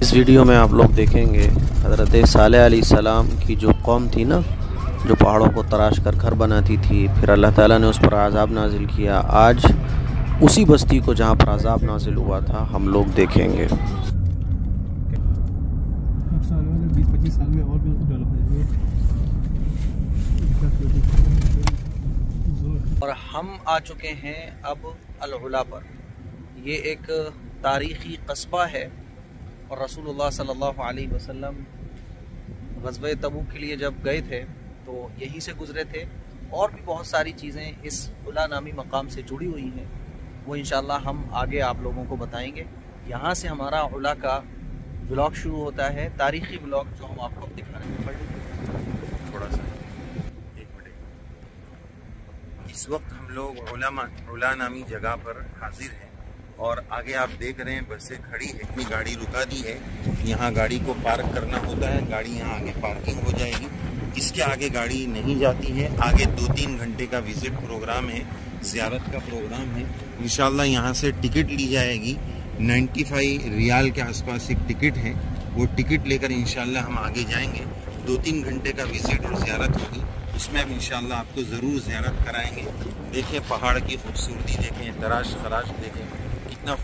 इस वीडियो में आप लोग देखेंगे हज़रत सालेह अलैहिस्सलाम की जो कौम थी ना, जो पहाड़ों को तराश कर घर बनाती थी, फिर अल्लाह ताला ने उस पर अज़ाब नाजिल किया। आज उसी बस्ती को जहाँ पर अज़ाब नाजिल हुआ था हम लोग देखेंगे। 20-25 साल में और भी डेवलप हो जाएंगे। और हम आ चुके हैं अब अल-उला पर। ये एक तारीख़ी कस्बा है और रसूलुल्लाह सल्लल्लाहु अलैहि वसल्लम ग़ज़वे तबूक के लिए जब गए थे तो यहीं से गुज़रे थे। और भी बहुत सारी चीज़ें इस उला नामी मकाम से जुड़ी हुई हैं, वो इंशाअल्लाह हम आगे आप लोगों को बताएंगे। यहाँ से हमारा उला का व्लॉग शुरू होता है, तारीख़ी व्लॉग जो हम आपको दिखा रहे हैं। थोड़ा सा 1 मिनट। इस वक्त हम लोग उला नामी जगह पर हाजिर हैं और आगे आप देख रहे हैं बसें खड़ी है, अपनी गाड़ी रुका दी है। यहाँ गाड़ी को पार्क करना होता है, गाड़ी यहाँ आगे पार्किंग हो जाएगी। इसके आगे गाड़ी नहीं जाती है। आगे 2-3 घंटे का विजिट प्रोग्राम है, ज़ियारत का प्रोग्राम है। इंशाल्लाह यहाँ से टिकट ली जाएगी, 95 रियाल के आसपास एक टिकट है। वो टिकट लेकर इंशाल्लाह हम आगे जाएंगे। 2-3 घंटे का विजिट और ज़ियारत होगी, उसमें हम इंशाल्लाह आपको ज़रूर ज़ियारत कराएंगे। देखें पहाड़ की खूबसूरती, देखें तराश खराश, देखें कितना।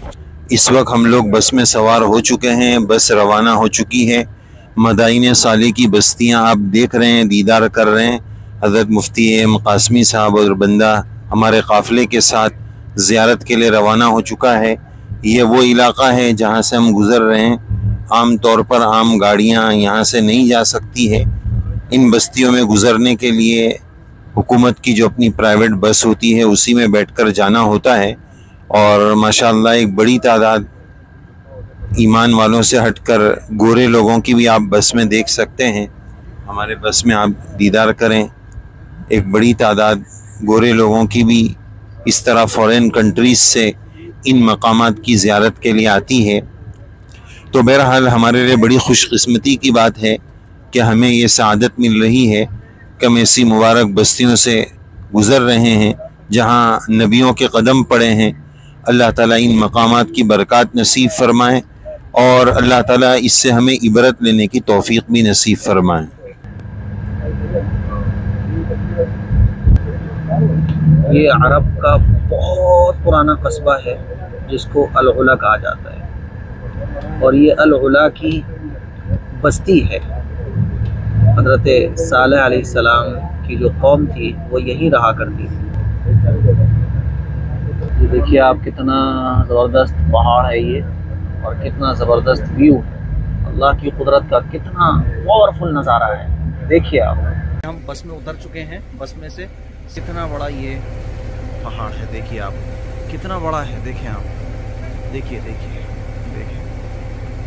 इस वक्त हम लोग बस में सवार हो चुके हैं, बस रवाना हो चुकी है। मदाइन साले की बस्तियां आप देख रहे हैं, दीदार कर रहे हैं। हज़रत मुफ्ती मकासमी साहब और बंदा हमारे काफ़िले के साथ ज़ियारत के लिए रवाना हो चुका है। ये वो इलाक़ा है जहाँ से हम गुज़र रहे हैं। आम तौर पर आम गाड़ियाँ यहाँ से नहीं जा सकती है। इन बस्तियों में गुज़रने के लिए हुकूमत की जो अपनी प्राइवेट बस होती है उसी में बैठकर जाना होता है। और माशाअल्लाह एक बड़ी तादाद ईमान वालों से हटकर गोरे लोगों की भी आप बस में देख सकते हैं। हमारे बस में आप दीदार करें, एक बड़ी तादाद गोरे लोगों की भी इस तरह फ़ॉरेन कंट्रीज़ से इन मकामात की ज़ियारत के लिए आती है। तो बहरहाल हमारे लिए बड़ी खुशकिस्मती की बात है कि हमें ये सआदत मिल रही है कि हम ऐसी मुबारक बस्तियों से गुज़र रहे हैं जहाँ नबियों के कदम पड़े हैं। अल्लाह ताला इन मकामात की बरकत नसीब फरमाएँ और अल्लाह ताला इससे हमें इबरत लेने की तौफीक भी नसीब फरमाएँ। ये अरब का बहुत पुराना कस्बा है जिसको अल-उला कहा जाता है और ये अल-उला की बस्ती है। हज़रत सालेह अलैहिस्सलाम की जो कौम थी वो यहीं रहा करती थी। ये देखिए आप, कितना ज़बरदस्त पहाड़ है ये और कितना ज़बरदस्त व्यू, अल्लाह की कुदरत का कितना पावरफुल नज़ारा है। देखिए आप, हम बस में उतर चुके हैं। बस में से कितना बड़ा ये पहाड़ है, देखिए आप कितना बड़ा है। देखिए आप, देखिए देखिए देखिए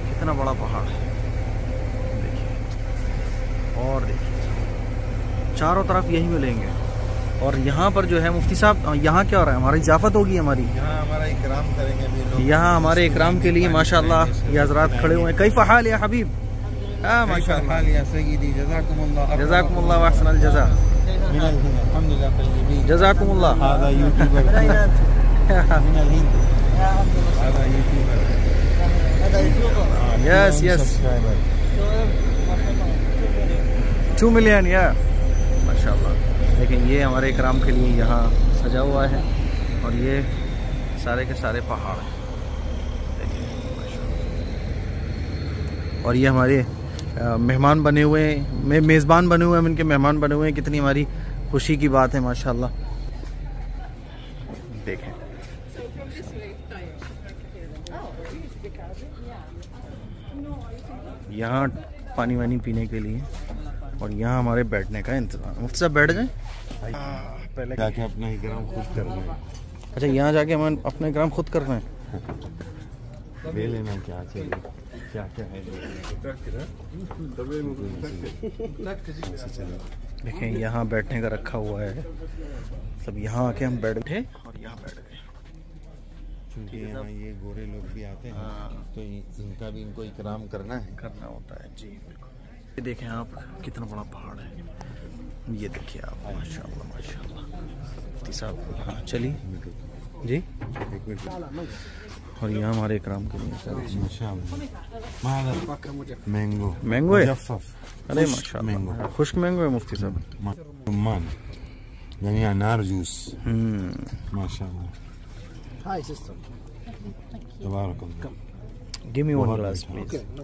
कितना बड़ा पहाड़ है, देखिए। और देखिए चारों तरफ यही मिलेंगे। और यहाँ पर जो है मुफ्ती साहब, यहाँ क्या हो रहा है? हमारी ज़ियाफ़त होगी, हमारी यहाँ हमारा इकराम करेंगे अभी लोग। यहाँ हमारे इकराम के लिए माशाअल्लाह ये हज़रात खड़े हुए हैं। कैफ़ हाल या हबीब? हाँ माशाअल्लाह, जज़ाकुमुल्लाह व अहसनल जज़ा, जज़ाकुमुल्लाह। यस यस, 2 मिलियन या माशाअल्लाह। लेकिन ये हमारे इकराम के लिए यहाँ सजा हुआ है और ये सारे के सारे पहाड़ हैं, और ये हमारे मेहमान बने हुए हैं, मेज़बान बने हुए हैं, हम इनके मेहमान बने हुए हैं। कितनी हमारी खुशी की बात है माशाअल्लाह। देखें यहाँ पानी वानी पीने के लिए और यहाँ हमारे बैठने का इंतज़ाम। मुफ्ती साहब बैठ जाएं, पहले जाके अपना इकराम खुद करना है। अच्छा, यहाँ जाके हम अपना इकराम खुद कर रहे हैं। ले लेना क्या चाहिए, क्या क्या है। देखें यहाँ बैठने का रखा हुआ है, सब यहाँ आके हम बैठे और यहाँ बैठ गए। क्योंकि यहाँ ये गोरे लोग भी आते हैं तो इनका भी इनको इकराम करना होता है। जी बिल्कुल। ये देखें आप, कितना बड़ा पहाड़ है। ये देखिए आप, माशाअल्लाह माशाअल्लाह। मुफ्ती साहब, हाँ चलिए जी, 1 मिनट। और ये हमारे इकराम के लिए मैंगो मैंगो है। मुजफ्फफ, अरे खुश्क माशाल्लाह, मैंगो, खुश्क मैंगो है मुफ्ती साहब। रुम्मान यानी अनार जूस, माशाल्लाह। Hi sister. तबारकल्लाह। गिव मी वन बहुत ग्लास मीठा। प्लीज। Okay. No.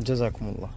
जज़ाकुमुल्लाह।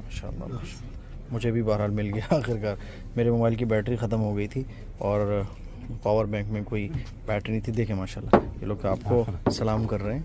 माशाल्लाह मुझे भी बहरहाल मिल गया आखिरकार। मेरे मोबाइल की बैटरी ख़त्म हो गई थी और पावर बैंक में कोई बैटरी नहीं थी। देखें माशाल्लाह ये लोग आपको सलाम कर रहे हैं,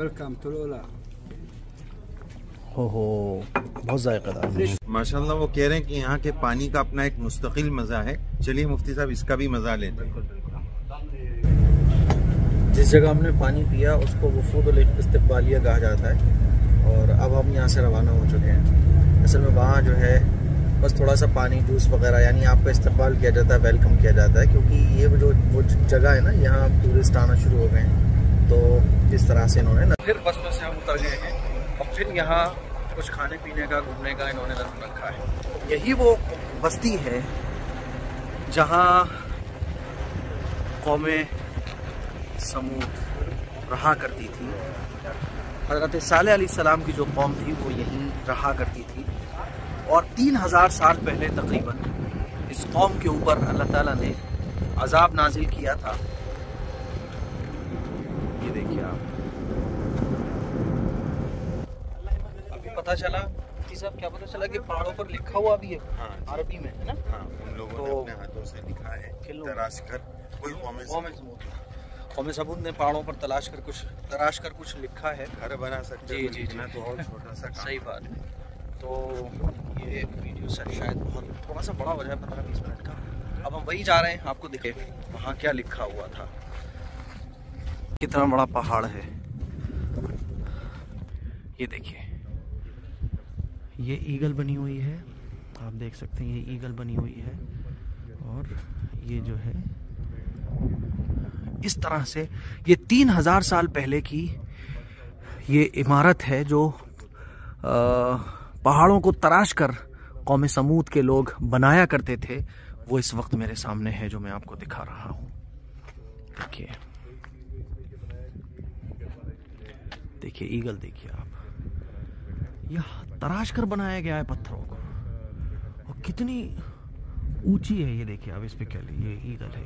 Welcome to Lola. हो बहुत जायकेदार। माशाल्लाह वो कह रहे हैं कि यहाँ के पानी का अपना एक मुस्तकिल मज़ा है। चलिए मुफ्ती साहब इसका भी मज़ा लेते हैं। जिस जगह हमने पानी पिया उसको वफूदुल इस्तक़बालिया कहा जाता है और अब हम यहाँ से रवाना हो चुके हैं। असल में वहाँ जो है बस थोड़ा सा पानी जूस वगैरह यानी आपका इस्तकबाल किया जाता है, वेलकम किया जाता है, क्योंकि ये वो जगह है ना यहाँ टूरिस्ट आना शुरू हो गए हैं। तो इस तरह से इन्होंने फिर बस में से हम उतर गए हैं और फिर यहाँ कुछ खाने पीने का घूमने का इन्होंने नज़म रखा है। यही वो बस्ती है जहाँ कौमे समूद रहा करती थी। हज़रत सालेह अलैहिस्सलाम की जो कौम थी वो यहीं रहा करती थी और 3000 साल पहले तकरीबन इस कौम के ऊपर अल्लाह ताला ने अजाब नाजिल किया था। ये देखिए आप, अभी पता चला मुफ्ती साहब, क्या पता चला कि पहाड़ों पर लिखा हुआ भी है। हाँ, अरबी में है ना। हाँ, उन लोगों ने अपने हाथों से लिखा है तराश कर कोई कौमे सबूत ने पहाड़ों पर तराश कर कुछ लिखा है। घर बना सकते जी जी जी, तो और छोटा सा काम। सही बात है। तो ये वीडियो शायद बहुत थोड़ा सा बड़ा हो जाए, 15-20 मिनट का। अब हम वही जा रहे हैं, आपको दिखे वहाँ क्या लिखा हुआ था। कितना बड़ा पहाड़ है ये देखिए। ये ईगल बनी हुई है, आप देख सकते हैं ये ईगल बनी हुई है और ये जो है इस तरह से ये 3000 साल पहले की ये इमारत है जो पहाड़ों को तराश कर कौमे समूद के लोग बनाया करते थे। वो इस वक्त मेरे सामने है जो मैं आपको दिखा रहा हूँ। देखिए देखिए ईगल देखिए आप, यह तराश कर बनाया गया है पत्थरों को और कितनी ऊंची है ये देखिए आप। इस पे क्या ये ईगल है,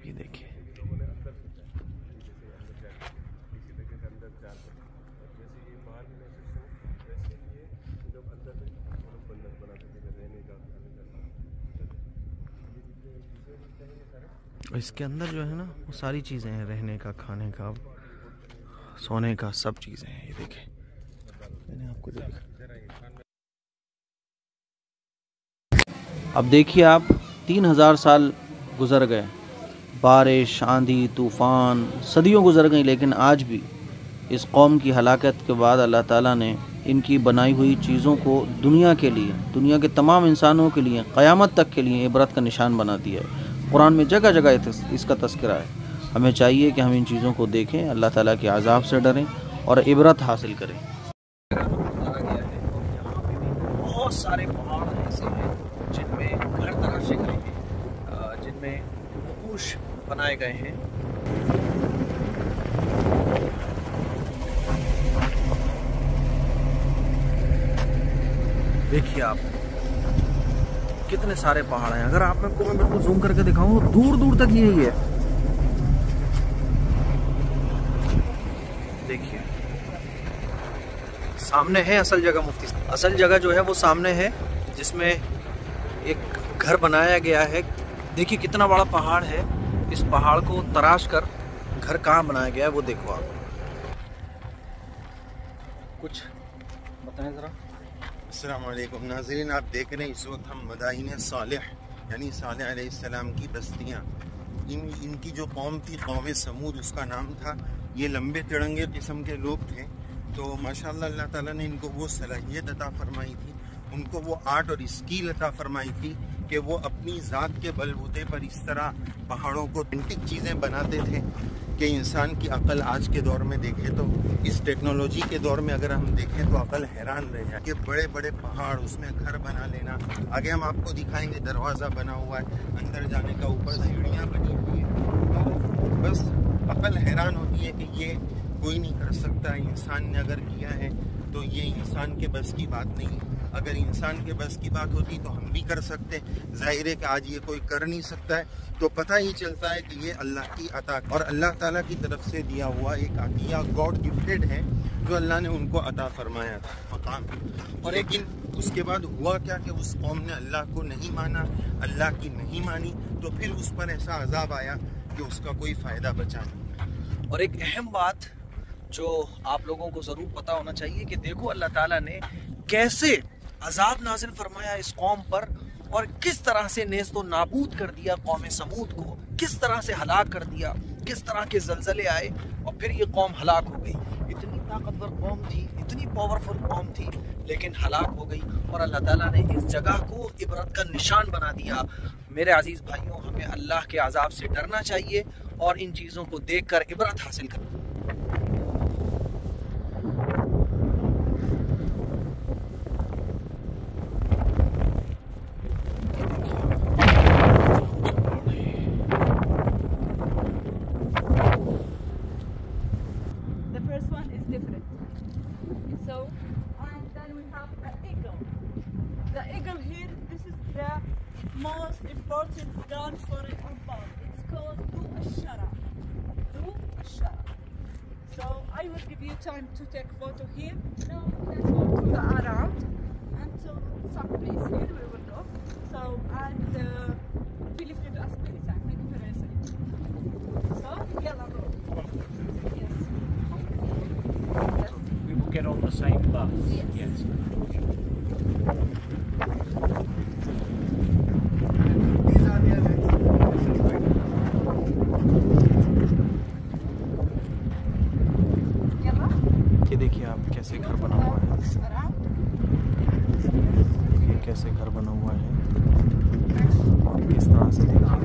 ये देखिए। इसके अंदर जो है ना वो सारी चीजें हैं, रहने का, खाने का, सोने का, सब चीजें हैं। ये देखें मैंने आपको जो दिखा। अब देखिए आप 3000 साल गुजर गए, बारिश, आंधी, तूफ़ान, सदियों गुजर गई, लेकिन आज भी इस कौम की हलाकत के बाद अल्लाह ताला ने इनकी बनाई हुई चीज़ों को दुनिया के लिए, दुनिया के तमाम इंसानों के लिए, क़यामत तक के लिए इबरत का निशान बना दिया है। कुरान में जगह जगह इसका तज़किरा है। हमें चाहिए कि हम इन चीज़ों को देखें, अल्लाह ताला के अज़ाब से डरें और इबरत हासिल करें। बहुत सारे पहाड़ ऐसे हैं जिनमें घर तराशे गए हैं, जिनमें नक़ूश बनाए गए हैं। देखिए आप कितने सारे पहाड़ हैं। अगर आप मैं बिल्कुल जूम करके दिखाऊं तो दूर दूर तक यही है। देखिए सामने है असल जगह। मुफ्ती असल जगह जो है वो सामने है जिसमें एक घर बनाया गया है। देखिए कितना बड़ा पहाड़ है, इस पहाड़ को तराश कर घर कहाँ बनाया गया है वो देखो आप। कुछ बताएं ज़रा। अस्सलाम वालेकुम नाज़रीन, आप देख रहे हैं इस वक्त हम मदाइन सालेह यानी सालेह अलैहिस्सलाम की बस्तियाँ, इनकी जो कौम थी कौम समूद उसका नाम था। ये लंबे तिरंगे किस्म के लोग थे। तो माशाअल्लाह अल्लाह ताला ने इनको वो सलाहियत अता फरमाई थी, उनको वो आर्ट और स्किल अता फरमाई थी कि वो अपनी ज़ात के बलबूते पर इस तरह पहाड़ों को ऑथेंटिक चीज़ें बनाते थे कि इंसान की अकल आज के दौर में देखें तो इस टेक्नोलॉजी के दौर में अगर हम देखें तो अकल हैरान रह जाए कि बड़े बड़े पहाड़, उसमें घर बना लेना। आगे हम आपको दिखाएंगे दरवाज़ा बना हुआ है अंदर जाने का, ऊपर सीढ़ियाँ बनी हुई है। तो बस अकल हैरान होती है कि ये कोई नहीं कर सकता। इंसान ने अगर किया है तो ये इंसान के बस की बात नहीं है। अगर इंसान के बस की बात होती तो हम भी कर सकते। जाहिर है कि आज ये कोई कर नहीं सकता है, तो पता ही चलता है कि ये अल्लाह की अता और अल्लाह ताला की तरफ से दिया हुआ एक अतिया, गॉड गिफ्टेड है, जो अल्लाह ने उनको अता फरमाया था मकाम। और लेकिन उसके बाद हुआ क्या कि उस कौम ने अल्लाह को नहीं माना, अल्लाह की नहीं मानी, तो फिर उस पर ऐसा अजाब आया कि उसका कोई फ़ायदा बचा नहीं। और एक अहम बात जो आप लोगों को ज़रूर पता होना चाहिए कि देखो अल्लाह ताला ने कैसे अजाब नाजिल फरमाया इस कौम पर और किस तरह से नेस्तो नाबूद कर दिया कौम समूद को, किस तरह से हलाक कर दिया, किस तरह के जलजले आए और फिर ये कौम हलाक हो गई। इतनी ताकतवर कौम थी, इतनी पावरफुल कौम थी, लेकिन हलाक हो गई और अल्लाह ताला ने इस जगह को इबरत का निशान बना दिया। मेरे अजीज़ भाइयों, हमें अल्लाह के अजाब से डरना चाहिए और इन चीज़ों को देख कर इबरत हासिल करना। Most important gun for an umpire. It's called Du Ashara. Du Ashara. So I will give you time to take photo here. Now let's go to the around until some place here we will go. So and feel free to ask me anytime. Thank you for listening. So yalla bro. Yes. Yes. We will get on the same bus. Yes. ये देखिए आप कैसे घर बना हुआ है, ये कैसे घर बना हुआ है, किस तरह से देखिए आप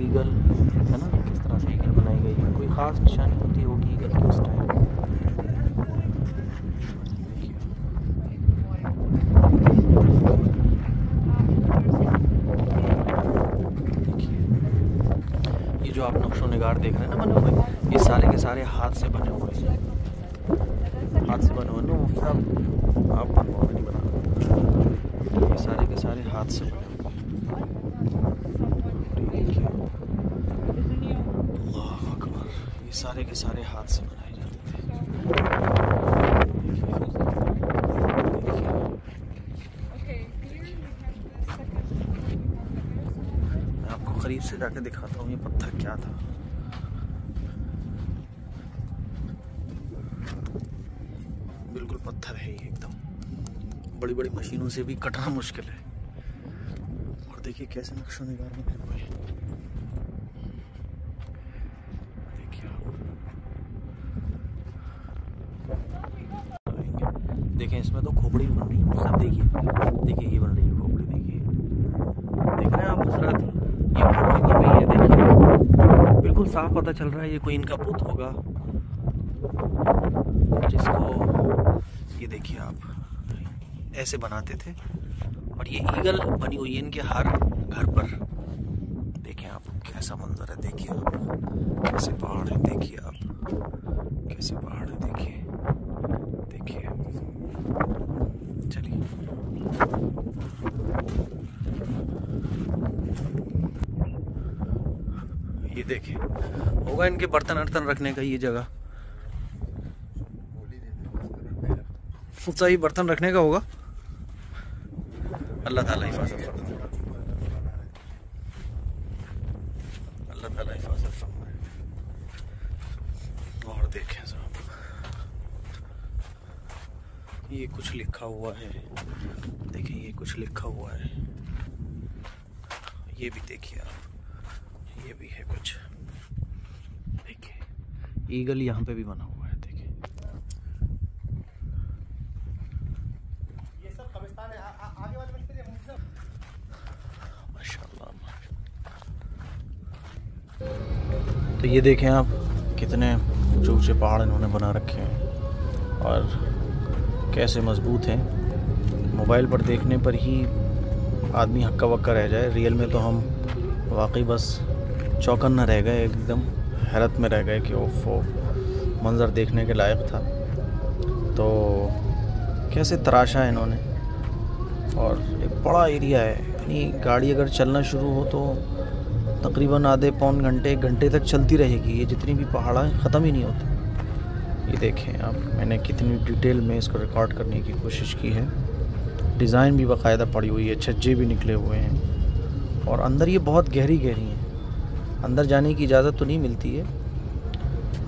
ईगल है ना, किस तरह से ईगल बनाई गई है। कोई ख़ास निशानी होती होगी ईगल की उस टाइम। ये जो आप नक्शो निगार देख रहे हैं ना बने हुए, ये सारे के सारे हाथ से बने हुए हैं, हाथ से बने हुए ना मुफ्त आप बनवाओ नहीं बना, ये सारे के सारे हाथ से बने हुए। अल्लाह अकबर, ये सारे के सारे हाथ से बनाए जाते थे। मैं आपको करीब से जाके दिखाता हूँ ये पत्थर क्या था। बिल्कुल पत्थर है ये एकदम, बड़ी बड़ी मशीनों से भी कटना मुश्किल है। और देखिए कैसे नक्शो निगार में बने हुए हैं, देखिए आप देखें, इसमें तो खोपड़ी भी बन रही है सब। देखिए ये बन रही है खोपड़ी, देखिए देख रहे हैं आप हजरत, ये खोपड़ी बन रही है। देखिए बिल्कुल साफ पता चल रहा है ये कोई इनका पुत होगा जिसको ये देखिए आप ऐसे बनाते थे। और ये ईगल बनी हुई है इनके हर घर पर। देखिए आप कैसा मंजर है, देखिए आप कैसे पहाड़ है, देखिए आप कैसे पहाड़ है, देखिए देखिए। चलिए ये देखिए, होगा इनके बर्तन अर्तन रखने का ये जगह, सही बर्तन रखने का होगा। अल्लाह ताला हिफाजत फरमाए, अल्लाह ताला हिफाजत फरमाए। और देखें साहब, ये कुछ लिखा हुआ है, देखिए ये कुछ लिखा हुआ है, ये भी देखिए आप, ये भी है कुछ, देखिए ईगल यहाँ पे भी बना हुआ है। देखिए ये सब कब्रिस्तान है, आगे वाले मिलते हैं सब। माशाल्लाह। तो ये देखें आप, कितने ऊंचे ऊंचे पहाड़ इन्होंने बना रखे हैं और कैसे मज़बूत हैं। मोबाइल पर देखने पर ही आदमी हक्का बक्का रह जाए, रियल में तो हम वाकई बस चौकन्ना रह गए, एकदम हैरत में रह गए कि वो मंज़र देखने के लायक था। तो कैसे तराशा है इन्होंने, और एक बड़ा एरिया है, यानी गाड़ी अगर चलना शुरू हो तो तकरीबन आधे पौन घंटे 1 घंटे तक चलती रहेगी। ये जितनी भी पहाड़ हैं ख़त्म ही नहीं होते। ये देखें आप, मैंने कितनी डिटेल में इसको रिकॉर्ड करने की कोशिश की है। डिज़ाइन भी बाकायदा पड़ी हुई है, छज्जे भी निकले हुए हैं, और अंदर ये बहुत गहरी गहरी हैं। अंदर जाने की इजाज़त तो नहीं मिलती है,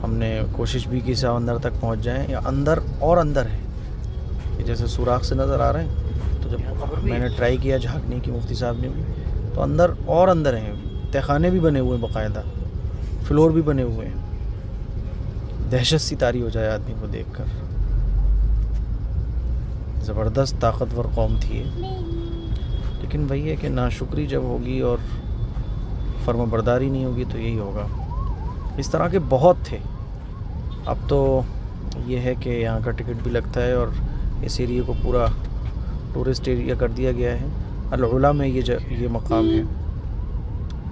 हमने कोशिश भी की सब अंदर तक पहुंच जाएं, या अंदर और अंदर है। ये जैसे सुराख से नज़र आ रहे हैं, तो जब मैंने ट्राई किया झांकने की मुफ्ती साहब ने भी, तो अंदर और अंदर हैं, तहखाने भी बने हुए हैं, बाकायदा फ्लोर भी बने हुए हैं। दहशत सी तारी हो जाए आदमी को देखकर। ज़बरदस्त ताकतवर कौम थी ये, लेकिन वही है कि नाशुक्री जब होगी और फर्माबरदारी नहीं होगी तो यही होगा। इस तरह के बहुत थे। अब तो ये है कि यहाँ का टिकट भी लगता है और इस एरिया को पूरा टूरिस्ट एरिया कर दिया गया है। अल-उला में ये मकाम है।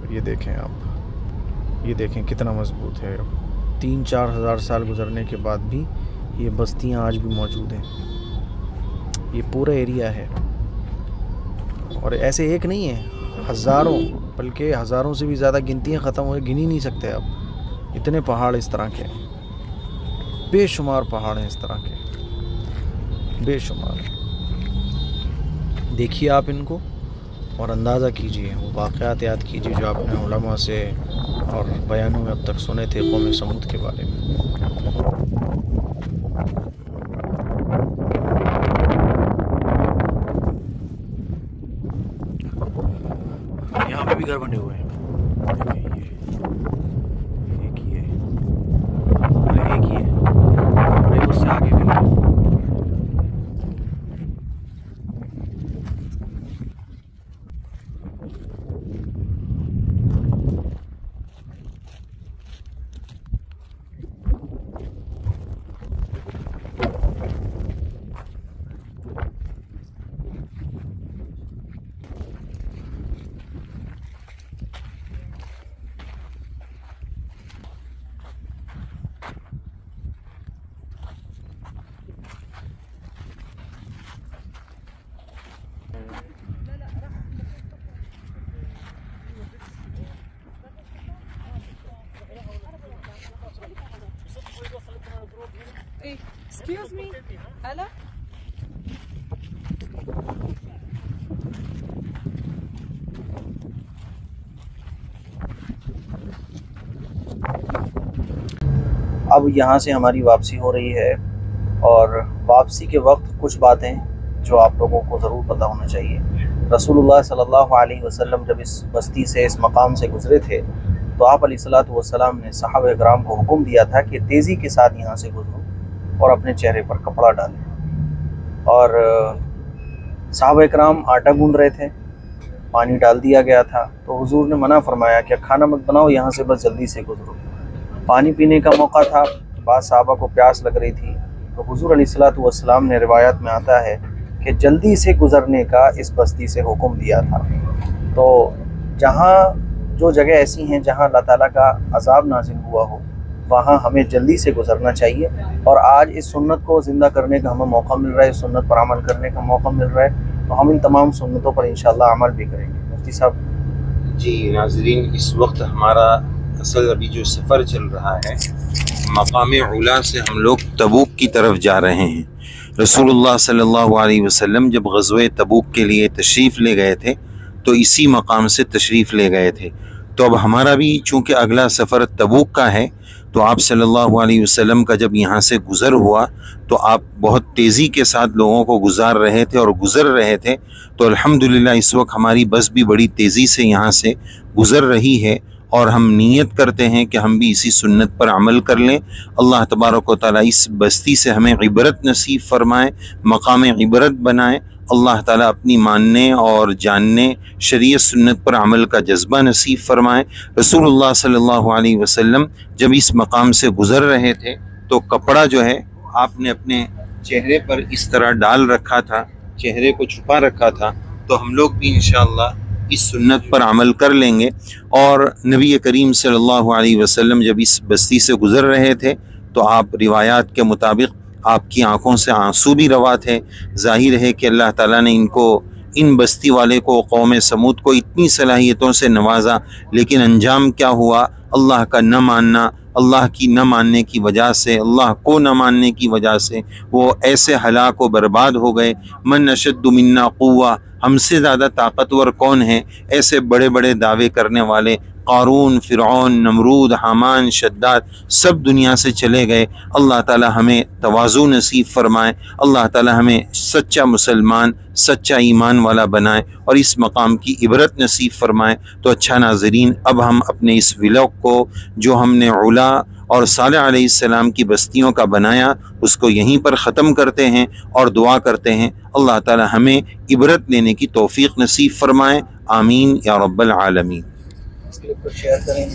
ये देखें आप, ये देखें कितना मज़बूत है। 3-4 हज़ार साल गुजरने के बाद भी ये बस्तियाँ आज भी मौजूद हैं। ये पूरा एरिया है, और ऐसे एक नहीं है, हज़ारों, बल्कि हज़ारों से भी ज़्यादा गिनतियाँ ख़त्म हो, गिन ही नहीं सकते आप। इतने पहाड़ इस तरह के, बेशुमार पहाड़ हैं इस तरह के, बेशुमार। देखिए आप इनको और अंदाज़ा कीजिए, वो वाक़यात याद कीजिए जो आपने उलमा से और बयानों में अब तक सुने थे कौम समूद के बारे में। यहाँ पे भी घर बने हुए हैं। एक ही है, अरे एक ही है, अरे उससे आगे भी है। Excuse me, Ella? अब यहाँ से हमारी वापसी हो रही है, और वापसी के वक्त कुछ बातें जो आप लोगों को ज़रूर पता होना चाहिए। रसूलुल्लाह सल्लल्लाहु अलैहि वसल्लम जब इस बस्ती से, इस मकाम से गुज़रे थे, तो आप अलैहिस्सलातु वस्सलाम ने सहाबा किराम को हुक्म दिया था कि तेज़ी के साथ यहाँ से गुजरो और अपने चेहरे पर कपड़ा डालें। और सहाबा किराम आटा गूंद रहे थे, पानी डाल दिया गया था, तो हुजूर ने मना फरमाया कि खाना मत बनाओ, यहाँ से बस जल्दी से गुजरो। पानी पीने का मौका था, बाद सहाबा को प्यास लग रही थी, तो हुजूर अलैहिस्सलातु वस्सलाम ने, रिवायत में आता है कि जल्दी से गुज़रने का इस बस्ती से हुक्म दिया था। तो जहाँ जो जगह ऐसी हैं जहाँ अल्लाह ताला का अज़ाब नाज़िल हुआ हो, वहाँ हमें जल्दी से गुजरना चाहिए। और आज इस सुन्नत को ज़िंदा करने का हमें मौका मिल रहा है, इस सुन्नत पर अमल करने का मौका मिल रहा है, तो हम इन तमाम सुन्नतों पर इंशाअल्लाह अमल भी करेंगे। मुफ्ती साहब जी नाज़रीन, इस वक्त हमारा असल अभी जो सफ़र चल रहा है, मकाम उला से हम लोग तबूक की तरफ जा रहे हैं। रसूलुल्लाह सल्लल्लाहु अलैहि वसल्लम जब ग़ज़वे तबूक के लिए तशरीफ़ ले गए थे, तो इसी मकाम से तशरीफ़ ले गए थे। तो अब हमारा भी चूँकि अगला सफ़र तबूक का है, तो आप सल्लल्लाहु अलैहि वसल्लम का जब यहाँ से गुज़र हुआ, तो आप बहुत तेज़ी के साथ लोगों को गुज़ार रहे थे और गुज़र रहे थे। तो अल्हम्दुलिल्लाह इस वक्त हमारी बस भी बड़ी तेज़ी से यहाँ से गुज़र रही है, और हम नीयत करते हैं कि हम भी इसी सुन्नत पर अमल कर लें। अल्लाह तबारक व तआला इस बस्ती से हमें इबरत नसीब फ़रमाए, मकाम इबरत बनाए, अल्लाह ताला अपनी मानने और जानने, शरीयत सुन्नत पर अमल का जज्बा नसीब फरमाए। रसूलुल्लाह सल्लल्लाहु अलैहि वसल्लम जब इस मकाम से गुज़र रहे थे तो कपड़ा जो है आपने अपने चेहरे पर इस तरह डाल रखा था, चेहरे को छुपा रखा था। तो हम लोग भी इंशाअल्लाह इस सुन्नत पर अमल कर लेंगे। और नबी करीम सल्लल्लाहु अलैहि वसल्लम जब इस बस्ती से गुज़र रहे थे तो आप रिवायात के मुताबिक आपकी आंखों से आंसू भी रवा थे। जाहिर है कि अल्लाह ताला ने इन बस्ती वाले को, कौम समूद को इतनी सलाहियतों से नवाजा, लेकिन अंजाम क्या हुआ? अल्लाह का न मानना, अल्लाह की न मानने की वजह से, अल्लाह को न मानने की वजह से वो ऐसे हलाक व बर्बाद हो गए। मन अशद्दु मिन्ना क़ुव्वा, हमसे ज़्यादा ताकतवर कौन है? ऐसे बड़े बड़े दावे करने वाले क़ारून, फ़िरऔन, नमरूद, हामान, शद्दाद सब दुनिया से चले गए। अल्लाह ताला हमें तवाज़ु नसीब फ़रमाए, अल्लाह ताला हमें सच्चा मुसलमान, सच्चा ईमान वाला बनाए और इस मकाम की इबरत नसीब फ़रमाए। तो अच्छा नाज़रीन, अब हम अपने इस व्लॉग को जो हमने उला और सालेह अलैहिस्सलाम की बस्तियों का बनाया उसको यहीं पर ख़त्म करते हैं और दुआ करते हैं अल्लाह ताला हमें इबरत लेने की तौफ़ीक़ नसीब फ़रमाए। आमीन या रब्बल आलमीन। इसके लिए शेयर करें,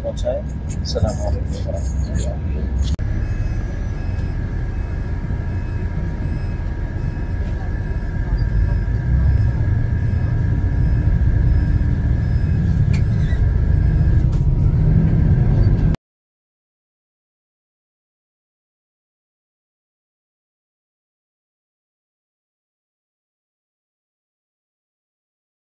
पहुँचाएँ। अस्सलामु अलैकुम।